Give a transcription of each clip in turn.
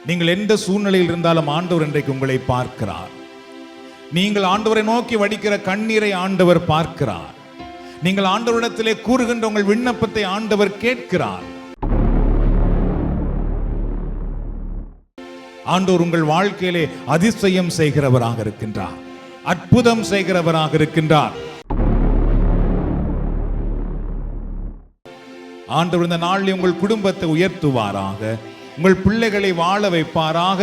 நீங்கள் எந்த சூழ்நிலையில் இருந்தாலும் ஆண்டவர் இன்றைக்கு உங்களை பார்க்கிறார். நீங்கள் ஆண்டவரை நோக்கி வடிக்கிற கண்ணீரை ஆண்டவர் பார்க்கிறார். நீங்கள் ஆண்டவரிடத்திலே கூறுகின்ற உங்கள் விண்ணப்பத்தை ஆண்டவர் கேட்கிறார். ஆண்டவர் உங்கள் வாழ்க்கையிலே அதிசயம் செய்கிறவராக இருக்கின்றார், அற்புதம் செய்கிறவராக இருக்கின்றார். ஆண்டவர் இந்த நாளில் உங்கள் குடும்பத்தை உயர்த்துவாராக, உங்கள் பிள்ளைகளை வாழ வைப்பாராக,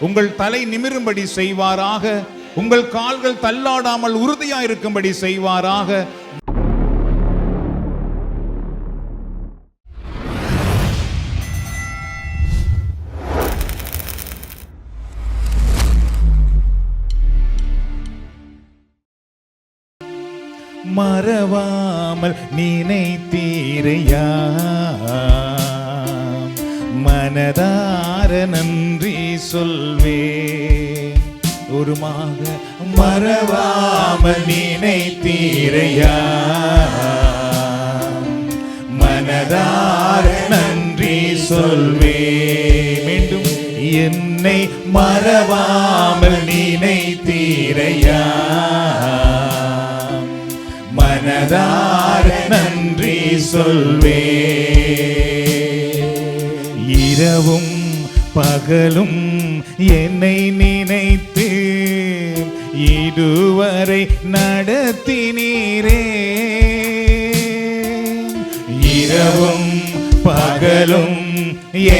உங்கள் தலை நிமிரும்படி செய்வாராக, உங்கள் கால்கள் தள்ளாடாமல் உறுதியாய் இருக்கும்படி செய்வாராக. மறவாமல் நினைத்தீரையா, மனதார நன்றி சொல்வே. ஒருமாக மறவாமல் நினைத்தீரையா, மனதார நன்றி சொல்வே. மீண்டும் என்னை மறவாமல் நினைத்தீரையா, மனதார நன்றி சொல்வே. இரவும் பகலும் என்னை நினைத்து இதுவரை நடத்தினீரே. இரவும் பகலும்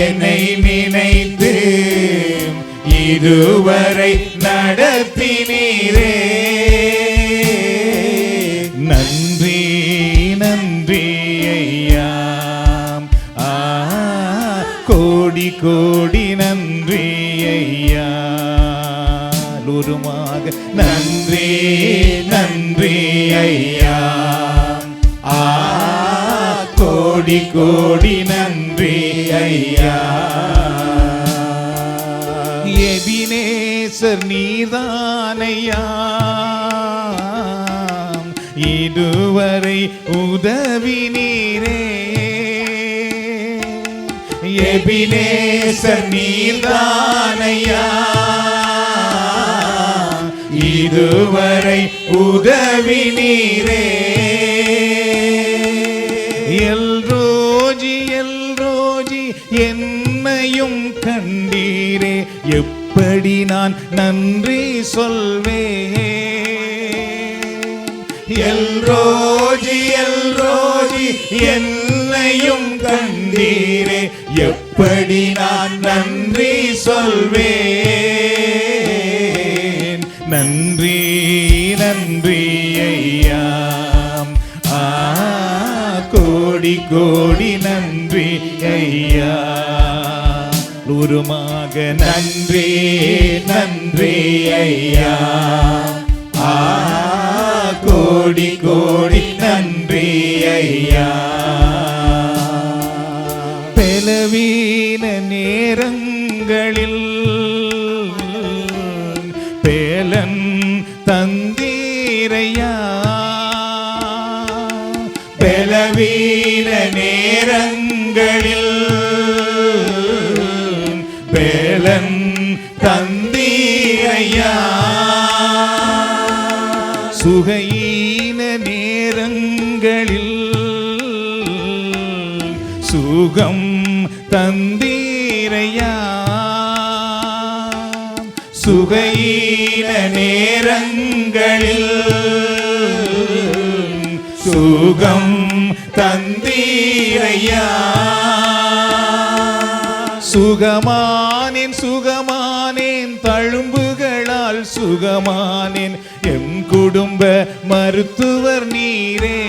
என்னை நினைத்து இதுவரை நடத்தினீரே. நன்றி நன்றி ஐயா, கோடி கோடி நன்றி ஐயா. ஒருமாக நன்றி நன்றி ஐயா, கோடி கோடி நன்றி ஐயா. எபினேசர் நீதானையா, இதுவரை உதவி நீரே. எபினேசர் நீதானையா, இதுவரை உதவி நீரே. எல்ரோஜி எல்ரோஜி என்னையும் கண்டீரே, எப்படி நான் நன்றி சொல்வேன். எல்ரோஜி எல்ரோஜி என்னையும் கண்டீரே, எப்படி நான் நன்றி சொல்வேன். நன்றி நன்றி ஐயா, கோடி கோடி நன்றி ஐயா. உருமாக நன்றி நன்றி ஐயா, கோடி கோடி நன்றி ஐயா. பலவீன நேரங்களில் பேலன் தந்தீரையா, பலவீன நேரங்களில் பேலன் தந்தீரையா. சுகையின நேரங்களில் சுகம் தந்தீரையா, சுகையின நேரங்களில் சுகம் தந்தீரையா. சுகமானேன் சுகமானேன் தழும்புகளால் சுகமானேன், என் குடும்ப மருத்துவர் நீரே.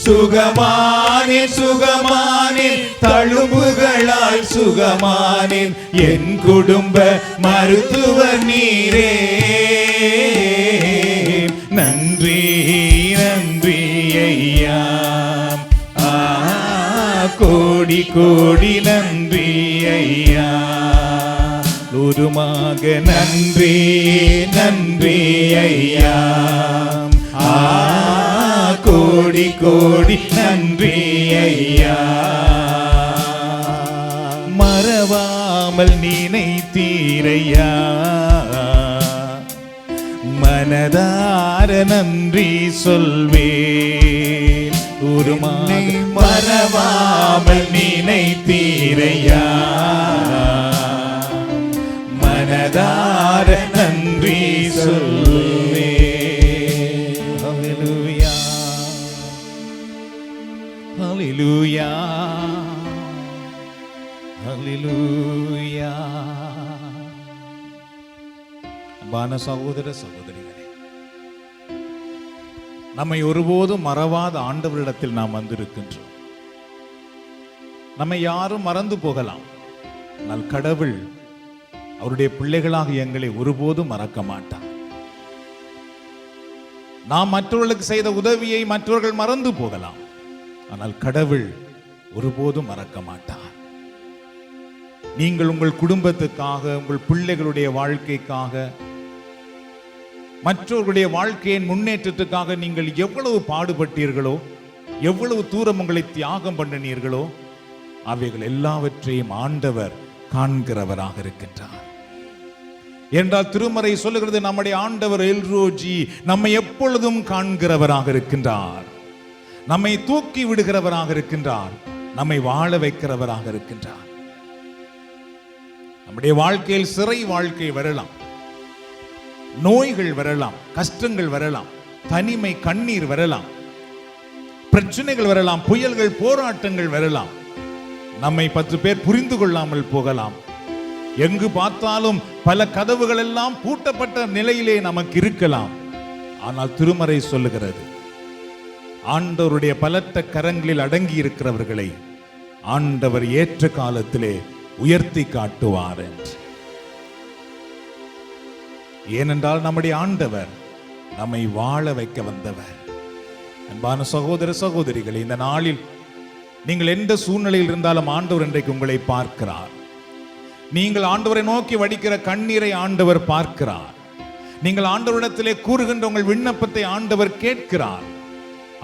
சுகமானேன் சுகமானேன் தழும்புகளால் சுகமானேன், என் குடும்ப மருத்துவர் நீரே. நன்றி நன்றி ஐயா, கோடி கோடி நன்றி ஐயா. ஒருமாக நன்றி நன்றி ஐயா, கோடி கோடி நன்றி ஐயா. மறவாமல் நினைத்தீரையா, மனதார நன்றி சொல்வேன். ஒரு மறவாமல் நினைத்தீரையா, மனதார நன்றி சொல்வேன். ஹல்லேலூயா, ஹல்லேலூயா, ஹல்லேலூயா. அன்பான சகோதர சகோதரிகளே, நம்மை ஒருபோதும் மறவாத ஆண்டவரிடத்தில் நாம் வந்திருக்கின்றோம். நம்மை யாரும் மறந்து போகலாம், ஆனால் கடவுள் அவருடைய பிள்ளைகளாக எங்களை ஒருபோதும் மறக்க மாட்டார். நாம் மற்றவர்களுக்கு செய்த உதவியை மற்றவர்கள் மறந்து போகலாம், ஆனால் கடவுள் ஒருபோதும் மறக்க மாட்டார். நீங்கள் உங்கள் குடும்பத்துக்காக, உங்கள் பிள்ளைகளுடைய வாழ்க்கைக்காக, மற்றவர்களுடைய வாழ்க்கையின் முன்னேற்றத்துக்காக நீங்கள் எவ்வளவு பாடுபட்டீர்களோ, எவ்வளவு தூரம் உங்களை தியாகம் பண்ணினீர்களோ, அவைகள் எல்லாவற்றையும் ஆண்டவர் காண்கிறவராக இருக்கின்றார். என்றால் திருமறை சொல்லுகிறது, நம்முடைய ஆண்டவர் எல்ரோஜி நம்மை எப்பொழுதும் காண்கிறவராக இருக்கின்றார், நம்மை தூக்கி விடுகிறவராக இருக்கின்றார், நம்மை வாழ வைக்கிறவராக இருக்கின்றார். நம்முடைய வாழ்க்கையில் சிறை வாழ்க்கை வரலாம், நோய்கள் வரலாம், கஷ்டங்கள் வரலாம், தனிமை கண்ணீர் வரலாம், பிரச்சனைகள் வரலாம், புயல்கள் போராட்டங்கள் வரலாம், நம்மை 10 பேர் புரிந்து கொள்ளாமல் போகலாம். எங்கு பார்த்தாலும் பல கதவுகள் எல்லாம் பூட்டப்பட்ட நிலையிலே நமக்கு இருக்கலாம். ஆனால் திருமறை சொல்லுகிறது, ஆண்டவருடைய பலத்த கரங்களில் அடங்கி இருக்கிறவர்களை ஆண்டவர் ஏற்ற காலத்திலே உயர்த்தி காட்டுவார் என்று. ஏனென்றால் நம்முடைய ஆண்டவர் நம்மை வாழ வைக்க வந்தவர். அன்பான சகோதர சகோதரிகளே, இந்த நாளில் நீங்கள் எந்த சூழ்நிலையில் இருந்தாலும் ஆண்டவர் இன்றைக்கு உங்களை பார்க்கிறார். நீங்கள் ஆண்டவரை நோக்கி வடிக்கிற கண்ணீரை ஆண்டவர் பார்க்கிறார். நீங்கள் ஆண்டவரிடத்திலே கூறுகின்ற உங்கள் விண்ணப்பத்தை ஆண்டவர் கேட்கிறார்.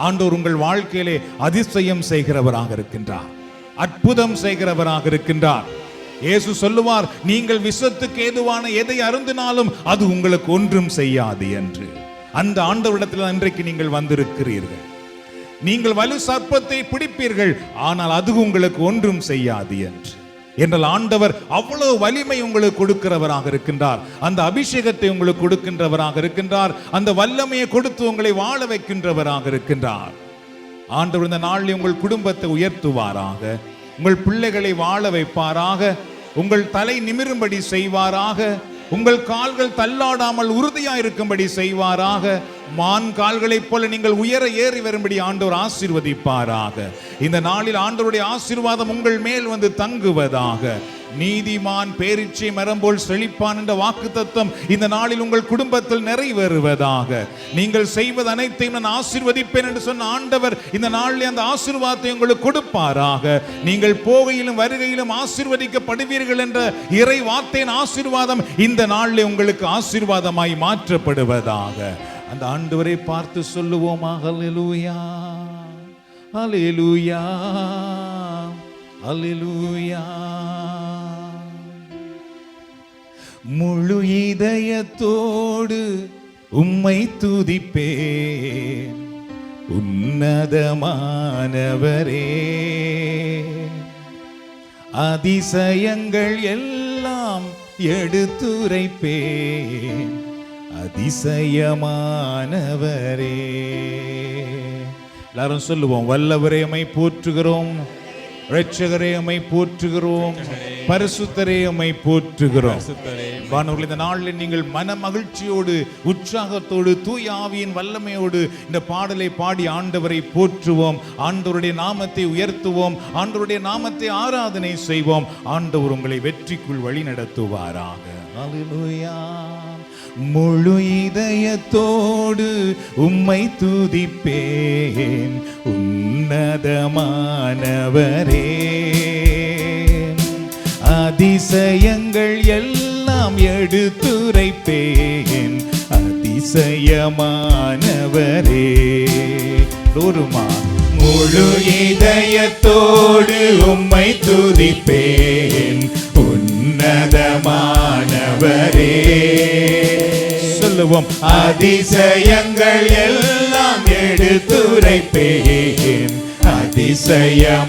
ஆண்டவர் உங்கள் வாழ்க்கையிலே அதிசயம் செய்கிறவராக இருக்கின்றார், அற்புதம் செய்கிறவராக இருக்கின்றார். இயேசு சொல்லுவார், நீங்கள் விஷத்துக்கு ஏதுவான எதை அருந்தினாலும் அது உங்களுக்கு ஒன்றும் செய்யாது என்று. அந்த ஆண்டவரிடத்தில் இன்றைக்கு நீங்கள் வந்திருக்கிறீர்கள். நீங்கள் வலு சர்ப்பத்தை பிடிப்பீர்கள், ஆனால் அது உங்களுக்கு ஒன்றும் செய்யாது என்று. என்றால் ஆண்டவர் அவ்வளவு வலிமை உங்களுக்கு கொடுக்கிறவராக இருக்கின்றார், அந்த அபிஷேகத்தை உங்களுக்கு கொடுக்கின்றவராக இருக்கின்றார், அந்த வல்லமையை கொடுத்து உங்களை வாழ வைக்கின்றவராக இருக்கின்றார். ஆண்டவர் இந்த நாளில் உங்கள் குடும்பத்தை உயர்த்துவாராக, உங்கள் பிள்ளைகளை வாழ வைப்பாராக, உங்கள் தலை நிமிரும்படி செய்வாராக, உங்கள் கால்கள் தள்ளாடாமல் உறுதியாயிருக்கும்படி செய்வாராக, மான் கால்களைப் போல நீங்கள் உயர ஏறி வரும்படி ஆண்டவர் ஆசீர்வதிப்பாராக. இந்த நாளில் ஆண்டவருடைய ஆசீர்வாதம் உங்கள் மேல் வந்து தங்குவதாக. நீதிமான் பேரிச்சை மரம் போல் செழிப்பான் என்ற வாக்குத்தத்தம் இந்த நாளில் உங்கள் குடும்பத்தில் நிறைவேறுவதாக. நீங்கள் செய்வது அனைத்தையும் நான் ஆசீர்வதிப்பேன் என்று சொன்ன ஆண்டவர் இந்த நாளில் அந்த ஆசீர்வாதத்தை உங்களுக்கு கொடுப்பாராக. நீங்கள் போகையிலும் வருகையிலும் ஆசீர்வதிக்கப்படுவீர்கள் என்ற இறை வார்த்தையின் ஆசீர்வாதம் இந்த நாளில் உங்களுக்கு ஆசீர்வாதமாய் மாற்றப்படுவதாக. அந்த ஆண்டவரை பார்த்து சொல்லுவோமா, ஹல்லேலூயா, ஹல்லேலூயா, ஹல்லேலூயா. முழு இதயத்தோடு உம்மை துதிப்பேன் உன்னதமானவரே, அதிசயங்கள் எல்லாம் எடுத்துரைப்பேன் அதிசயமானவரே. எல்லாரும் சொல்லுவோம், வல்லவரே உம்மை போற்றுகிறோம், இரட்சகரே உம்மை போற்றுகிறோம், பரிசுத்தரே உம்மை போற்றுகிறோம். வானவர்களே, இந்த நாளில் நீங்கள் மன மகிழ்ச்சியோடு, உற்சாகத்தோடு, தூய ஆவியின் வல்லமையோடு இந்த பாடலை பாடி ஆண்டவரை போற்றுவோம், ஆண்டவருடைய நாமத்தை உயர்த்துவோம், ஆண்டவருடைய நாமத்தை ஆராதனை செய்வோம். ஆண்டவர் உங்களை வெற்றிக்குள் வழி நடத்துவாராக. ஹல்லேலூயா. முழு இதயத்தோடு உம்மை துதிப்பேன் உன்னதமானவரே, அதிசயங்கள் எல்லாம் எடுத்துரைப்பேன் அதிசயமானவரே. முழு இதயத்தோடு உம்மை துதிப்பேன் உன்னதமானவரே. சொல்லுவோம், அதிசயங்கள் எல்லாம் எடுத்துரைப்பேன், அதிசயமானவரே.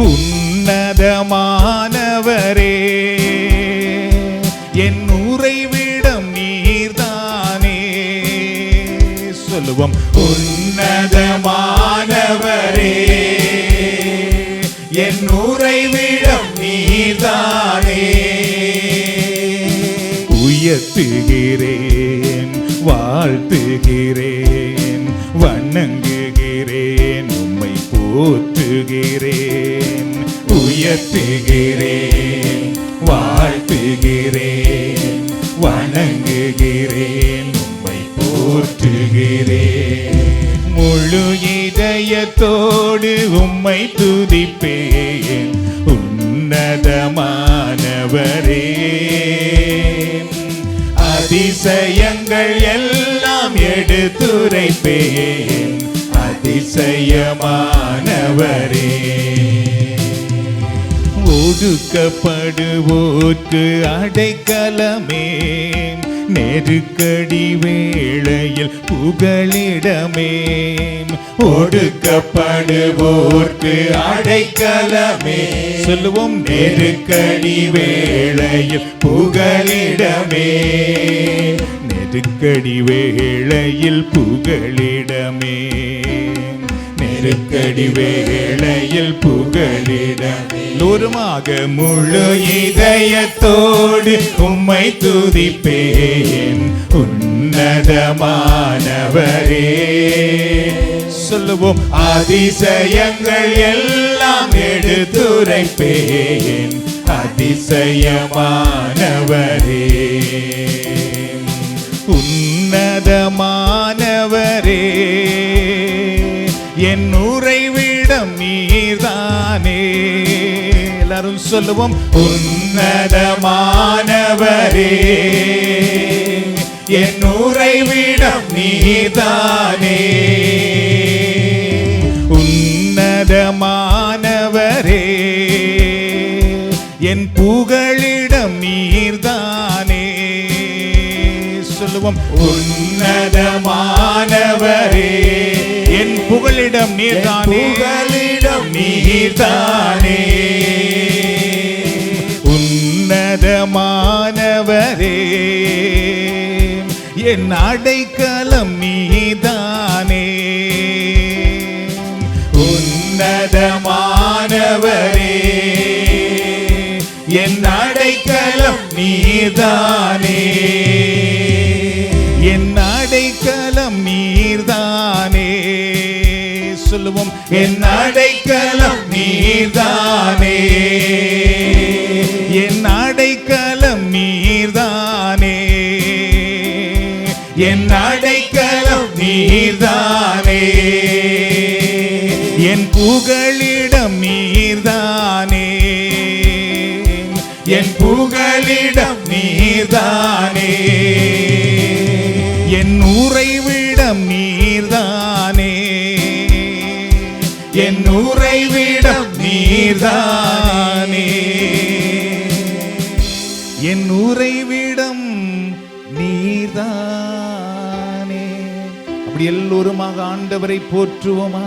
உன்னதமானவரே, என் உறைவிடம் நீர்தானே. சொல்லுவோம், உன்னதமானவரே, என் உறைவிடம் நீர்தானே. உயர்த்துகிறேன், வாழ்த்துகிறேன், வணங்குகிறேன், உம்மை போற்றுகிறேன். உயர்த்துகிறேன், வாழ்த்துகிறேன், வணங்குகிறேன், உம்மை போற்றுகிறேன். முழு இதயத்தோடு உம்மை துதிப்பேன், உன்னதமானவரே. அதிசயங்கள் எல்லாம் எடுத்துரைப்பேன், அதிசயமானவரே. ஒடுக்கப்படுவோர்க்கு அடைக்கலமே, நெருக்கடி வேளையில் புகலிடமே. ஒடுக்கப்படுவோர்க்கு அடைக்கலமே, சொல்லுவோம், நெருக்கடி வேளையில் புகலிடமே. நெருக்கடி வேளையில் புகலிடமே, நெருக்கடி வேளையில் புகலிடமே. லோருமாக முழு இதயத்தோடு உம்மை துதிப்பேன், உன்னதமானவரே. சொல்லுவோம், அதிசயங்கள் எல்லாம் எடுத்துரைப்பேன், அதிசயமானவரே. உன்னதமானவரே, என் உறைவிடம் நீர்தானே. எல்லாரும் சொல்லுவோம், உன்னதமானவரே, என் உறைவிடம் நீர்தானே. உன்னதமானவரே, என் புகழிடம் நீர்தானே. சொல்லுவோம், உன்னதமானவரே, என் புகழிடம் நீர்தானே. புகழிடம் நீர்தானே. உன்னதமானவரே, என் அடைக்கலம் நீதானே. உன்னதமானவரே, என் அடைக்கலம் நீதானே. என் அடைக்கலம் நீர்தானே. சொல்லுவோம், என் அடைக்கலம் நீர்தானே. என் அடைக்கலம் நீர்தானே. என் அடைக்கலம் நீர்தானே. என் புகழிடம் நீர்தானே. என் புகழிடம் நீர்தானே. என் உறைவிடம் நீர்தானே. என் உறைவிடம் நீர்தானே. என் உறைவிடம் நீர்தானே. அப்படி எல்லோருமாக ஆண்டவரை போற்றுவோமா?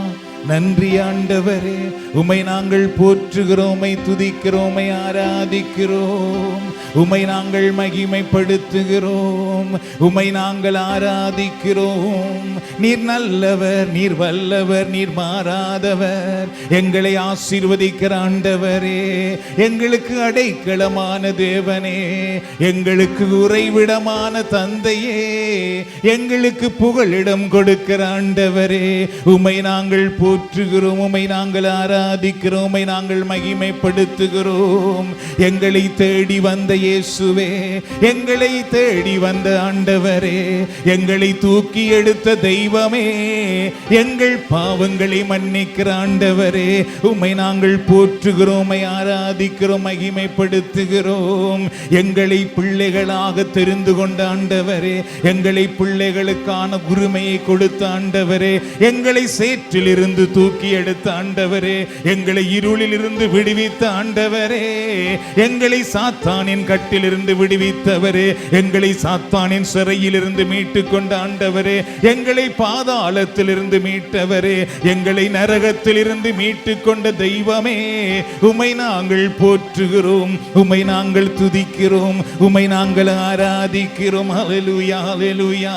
நன்றி ஆண்டவரே, உம்மை நாங்கள் போற்றுகிறோம், உம்மை துதிக்கிறோம், உம்மை ஆராதிக்கிறோம், உம்மை நாங்கள் மகிமைப்படுத்துகிறோம், உம்மை நாங்கள் ஆராதிக்கிறோம். நீர் நல்லவர், நீர் வல்லவர், நீர் மாறாதவர். எங்களை ஆசீர்வதிக்கிற ஆண்டவரே, எங்களுக்கு அடைக்கலமான தேவனே, எங்களுக்கு உறைவிடமான தந்தையே, எங்களுக்கு புகழிடம் கொடுக்கிற ஆண்டவரே, உம்மை நாங்கள் போற்றுகிறோம், உம்மை நாங்கள் ஆராதிக்கிறோம், உம்மை நாங்கள் மகிமைப்படுத்துகிறோம். எங்களை தேடி வந்த இயேசுவே, எங்களை தேடி வந்த ஆண்டவரே, எங்களை தூக்கி எடுத்த தெய்வமே, எங்கள் பாவங்களை மன்னிக்கிற ஆண்டவரே, உம்மை நாங்கள் போற்றுகிறோம், உம்மை ஆராதிக்கிறோம், மகிமைப்படுத்துகிறோம். எங்களை பிள்ளைகளாக தெரிந்து கொண்ட ஆண்டவரே, எங்களை பிள்ளைகளுக்கான உரிமையை கொடுத்த ஆண்டவரே, எங்களை சேற்றில் இருந்து தூக்கி எடுத்த ஆண்டவரே, எங்களை இருளில் இருந்து விடுவித்த ஆண்டவரே, எங்களை சாத்தானின் கட்டிலிருந்து விடுவித்தவரே, எங்களை சாத்தானின் சிறையில் இருந்து மீட்டு கொண்ட ஆண்டவரே, எங்களை பாதாளத்தில் இருந்து மீட்டவரே, எங்களை நரகத்தில் இருந்து மீட்டு கொண்ட தெய்வமே, உம்மை நாங்கள் போற்றுகிறோம், உம்மை நாங்கள் துதிக்கிறோம், உம்மை நாங்கள் ஆராதிக்கிறோம். ஹல்லேலூயா, ஹல்லேலூயா.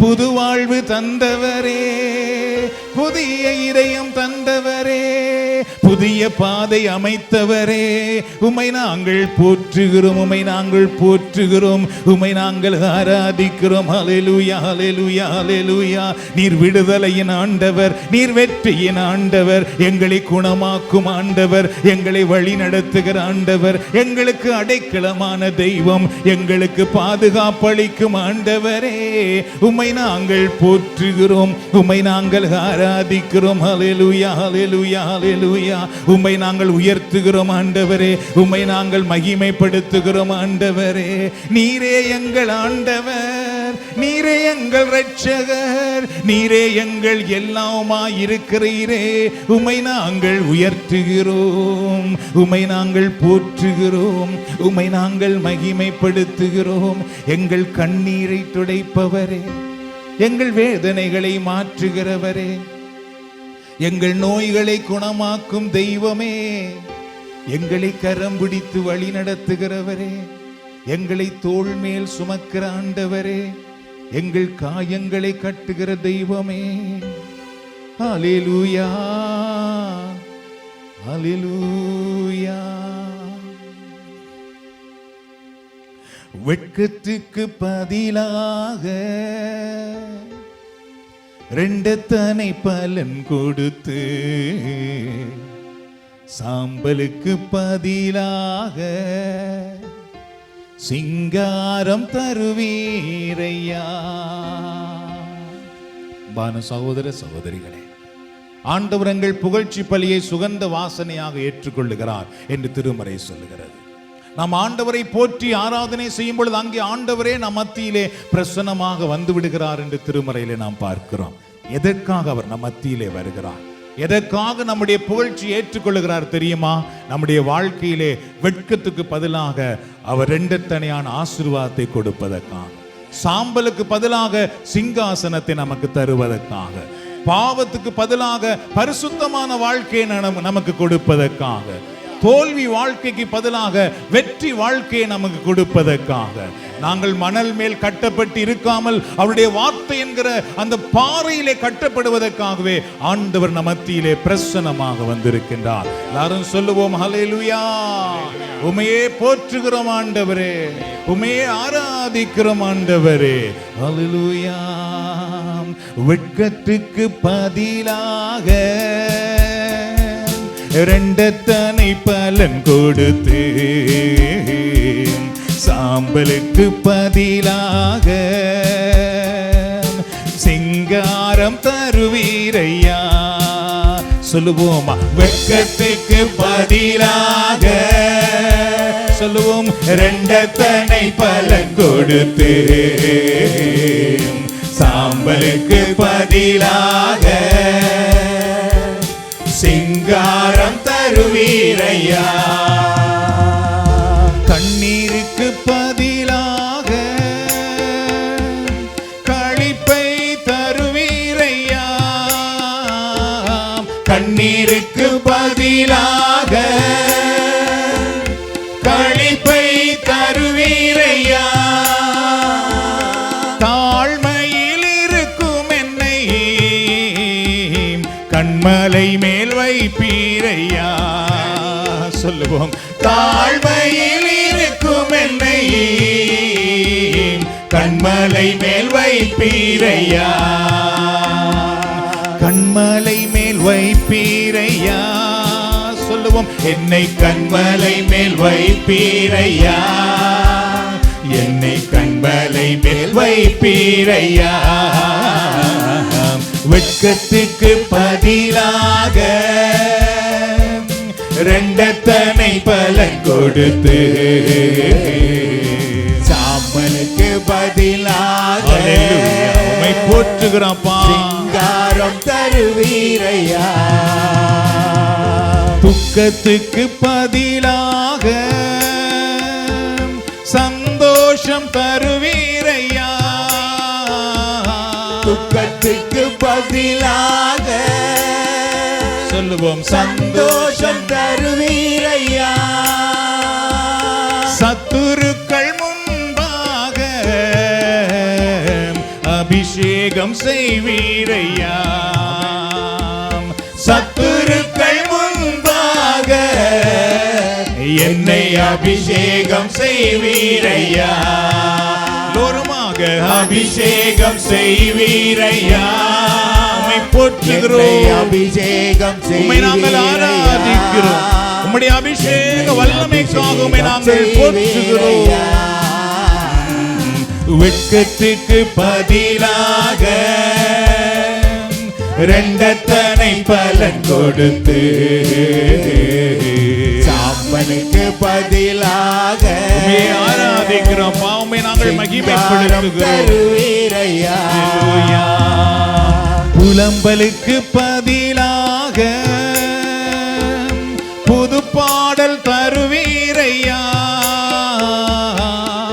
புது வாழ்வு தந்தவரே, புதிய இதயம் தந்தவரே, புதிய பாதை அமைத்தவரே, உம்மை நாங்கள் போற்றுகிறோம், உம்மை நாங்கள் போற்றுகிறோம், உம்மை நாங்கள் ஆராதிக்கிறோம். ஹல்லேலூயா, ஹல்லேலூயா, ஹல்லேலூயா. நீர் விடுதலையின் ஆண்டவர், நீர் வெற்றியின் ஆண்டவர், எங்களை குணமாக்கும் ஆண்டவர், எங்களை வழி நடத்துகிற ஆண்டவர், எங்களுக்கு அடைக்கலமான தெய்வம், எங்களுக்கு பாதுகாப்பளிக்கும் ஆண்டவரே, உம்மை நாங்கள் போற்றுகிறோம், உம்மை நாங்கள் ஆராதிக்கிறோம். ஹல்லேலூயா, ஹல்லேலூயா, ஹல்லேலூயா. உம்மை நாங்கள் உயர்த்துகிறோம் ஆண்டவரே, உம்மை நாங்கள் மகிமைப்படுத்துகிறோம் ஆண்டவரே. நீரே எங்கள் ஆண்டவர், நீரே எங்கள் இரட்சகர், நீரே எங்கள் எல்லாமாய் இருக்கிறீரே. உம்மை நாங்கள் உயர்த்துகிறோம், உம்மை நாங்கள் போற்றுகிறோம், உம்மை நாங்கள் மகிமைப்படுத்துகிறோம். எங்கள் கண்ணீரை துடைப்பவரே, எங்கள் வேதனைகளை மாற்றுகிறவரே, எங்கள் நோய்களை குணமாக்கும் தெய்வமே, எங்களை கரம் பிடித்து வழி நடத்துகிறவரே, எங்களை தோள் மேல் சுமக்கிற ஆண்டவரே, எங்கள் காயங்களை கட்டுகிற தெய்வமே. ஹல்லேலூயா, ஹல்லேலூயா. வெட்கத்துக்கு பதிலாக ரெண்டத்தனை பலன் கொடுத்து, சாம்பலுக்கு பதிலாக சிங்காரம் தருவீரையா. பான சகோதர சகோதரிகளே, ஆண்டவர் எங்கள் புகழ்ச்சி பலியை சுகந்த வாசனையாக ஏற்றுக்கொள்ளுகிறார் என்று திருமறை சொல்லுகிறது. நாம் ஆண்டவரை போற்றி ஆராதனை செய்யும் பொழுது அங்கே ஆண்டவரே நம் மத்தியிலே பிரசன்னமாக வந்து விடுகிறார் என்று திருமறையிலே நாம் பார்க்கிறோம். எதற்காக அவர் நம் மத்தியிலே வருகிறார்? எதற்காக நம்முடைய புகழ்ச்சி ஏற்றுக்கொள்ளுகிறார் தெரியுமா? நம்முடைய வாழ்க்கையிலே வெட்கத்துக்கு பதிலாக அவர் ரெண்டத்தனையான ஆசீர்வாதத்தை கொடுப்பதற்காக, சாம்பலுக்கு பதிலாக சிங்காசனத்தை நமக்கு தருவதற்காக, பாவத்துக்கு பதிலாக பரிசுத்தமான வாழ்க்கையை நமக்கு கொடுப்பதற்காக, தோல்வி வாழ்க்கைக்கு பதிலாக வெற்றி வாழ்க்கையை நமக்கு கொடுப்பதற்காக, நாங்கள் மணல் மேல் கட்டப்பட்டு இருக்காமல் அவருடைய வார்த்தை என்கிற அந்த பாறையிலே கட்டப்படுவதற்காகவே ஆண்டவர் நம் மத்தியிலே பிரசன்னமாக வந்திருக்கின்றார். எல்லாரும் சொல்லுவோம் ஹல்லேலூயா. உம்மையே போற்றுகிறோம் ஆண்டவரே, உம்மையே ஆராதிக்கிறோம் ஆண்டவரே. ஹல்லேலூயா. வெட்கத்துக்கு பதிலாக ரெண்டத்தனை பலன் கொடுத்து, சாம்பலுக்கு பதிலாக சிங்காரம் தருவீரையா. சொல்லுவோமா? வெட்கத்துக்கு பதிலாக சொல்லுவோம், ரெண்டத்தனை பலன் கொடுத்து, சாம்பலுக்கு பதிலாக சிங்காரம் தருவீரையா. கண்ணீருக்கு பதிலாக களிப்பை தருவீரையா. கண்ணீருக்கு பதிலாக களிப்பை தருவீரையா. தாழ்மையில் இருக்கும் என்னை கண்மலை மேல் வைப்பீரையா. சொல்லுவோம், தாழ்மையில் இருக்கும் என்னை கண்மலை மேல் வைப்பீரையா. கண்மலை மேல் வைப்பீரையா. சொல்லுவோம், என்னை கண்மலை மேல் வைப்பீரையா, என்னை கண்மலை மேல் வைப்பீரையா. வெட்கத்துக்கு பதிலாக ரெண்டத்தனை பலன் கொடுத்து, சாம்பலுக்கு பதிலாக உம்மை போற்றுகிறோம் சிங்காரம் தருவீரையா. துக்கத்துக்கு பதிலாக சந்தோஷம் தருவீரையா. துக்கத்துக்கு பதிலாக சொல்லுவோம், சந்தோஷம் தருவீரையா. சத்துருக்கள் முன்பாக அபிஷேகம் செய்வீரையா. சத்துருக்கள் முன்பாக என்னை அபிஷேகம் செய்வீரையா. லோருமாக அபிஷேகம் செய்வீரையா. உம்மை போற்றுகிறோம், அபிஷேகம் உம்மை நாங்கள் ஆராதிக்கிறோம். உம்முடைய அபிஷேக வல்லமைக்காக உம்மை நாங்கள் போற்றுகிறோம். வெட்கத்துக்கு பதிலாக ரெண்டத்தனை பலன் கொடுத்து சாம்பலுக்கு பதிலாக ஆராதிக்கிறோம். உம்மை நாங்கள் மகிமைப்படுத்துகிறோம். புலம்பலுக்கு பதிலாக புது பாடல் தருவீரையா.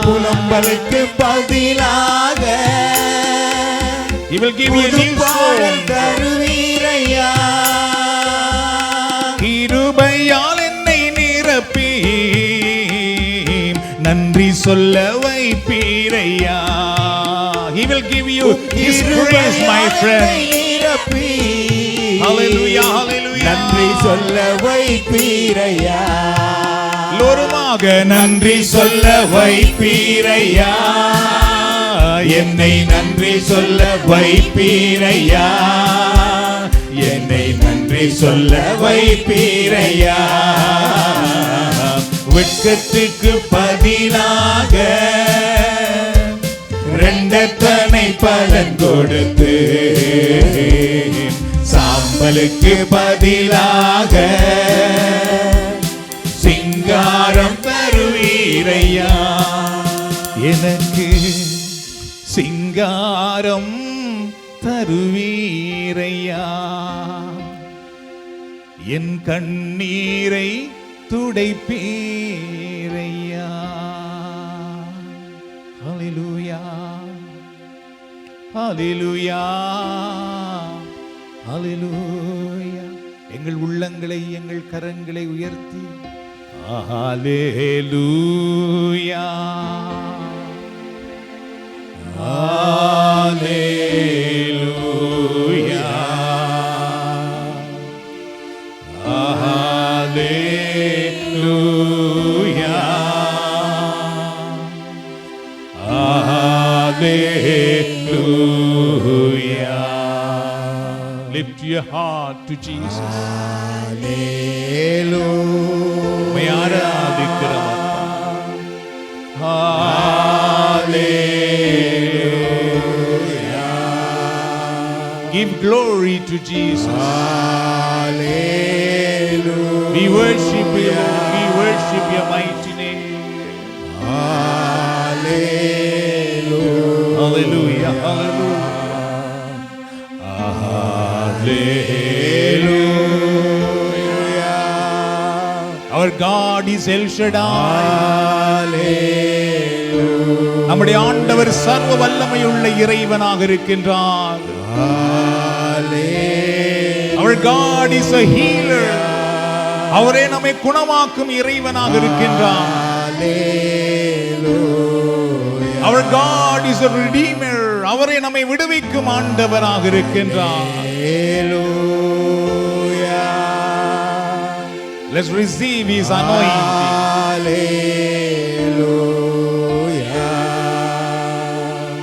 புலம்பலுக்கு பதிலாக He will give you a new song. தருவீரையா. கிருபையால் என்னை நிரப்பி நன்றி சொல்ல வைப்பீரையா. He will give you His grace, my friend. Hallelujah, hallelujah. நன்றி சொல்ல வைப்பீரையா. லோருமாக நன்றி சொல்ல வைப்பீரையா. என்னை நன்றி சொல்ல வைப்பீரையா. என்னை நன்றி சொல்ல வைப்பீரையா. வெட்கத்துக்கு பதிலாக ரெண்டத்தனை பலன் கொடுத்து சாம்பலுக்கு பதிலாக சிங்காரம் தருவீரையா. எனக்கு சிங்காரம் தருவீரையா. என் கண்ணீரை துடைப்பீரையா. ஹல்லேலூயா, ஹல்லேலூயா, ஹல்லேலூயா. எங்கள் உள்ளங்களை, எங்கள் கரங்களை உயர்த்தி ஹல்லேலூயா, ஹல்லேலூயா, ஹல்லேலூயா, ஹல்லேலூயா. Lift your heart to Jesus. உம்மை ஆராதிக்கிறோம். Hallelujah. Give glory to Jesus. Hallelujah. We worship you. We worship your mighty name. Hallelujah. Hallelujah. Hallelujah. Hallelujah. Our God is El Shaddai. நம்முடைய ஆண்டவர் சர்வ வல்லமையுள்ள இறைவனாக இருக்கின்றார். Our God is a healer. அவரே நம்மை குணமாக்கும் இறைவனாக இருக்கின்றார். Our God is a redeemer. அவரே நம்மை விடுவிக்கும் ஆண்டவராக இருக்கின்றார். Let's receive His anointing.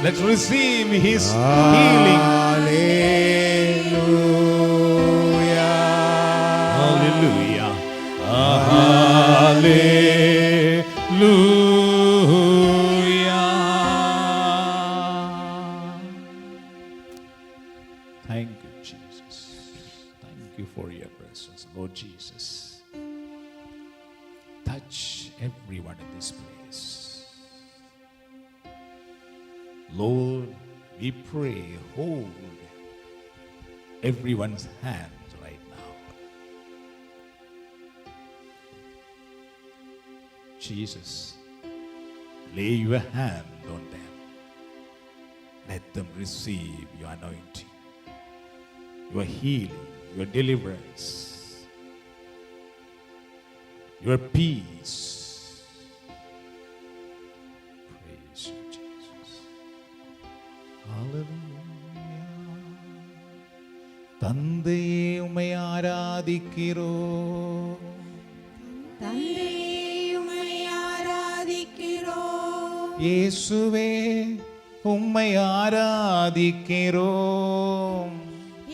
Let's receive His healing. Hallelujah. Hallelujah. Thank you, Jesus. Thank you for your presence, Lord Jesus. Touch everyone in this place. Lord, we pray, hold everyone's hands right now. Jesus, lay your hand on them. Let them receive your anointing, your healing, your deliverance, your peace. Praise you, Jesus. Hallelujah. தந்தையே உம்மை ஆராதிக்கிறோம். தந்தையே உம்மை ஆராதிக்கிறோம். இயேசுவே உம்மை ஆராதிக்கிறோம்.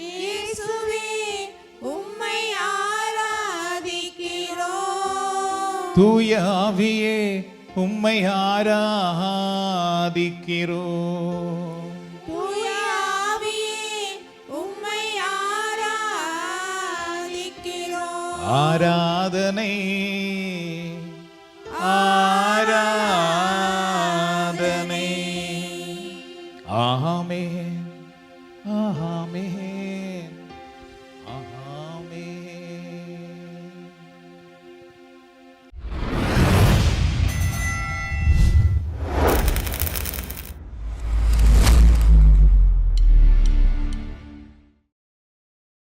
இயேசுவே உம்மை ஆராதிக்கிறோம். தூய ஆவியே உம்மை ஆராதிக்கிறோம். தூய ஆவியே உம்மை ஆராதிக்கிறோம். ஆராதனை ஆராதனை. ஆமென் ஆமென்.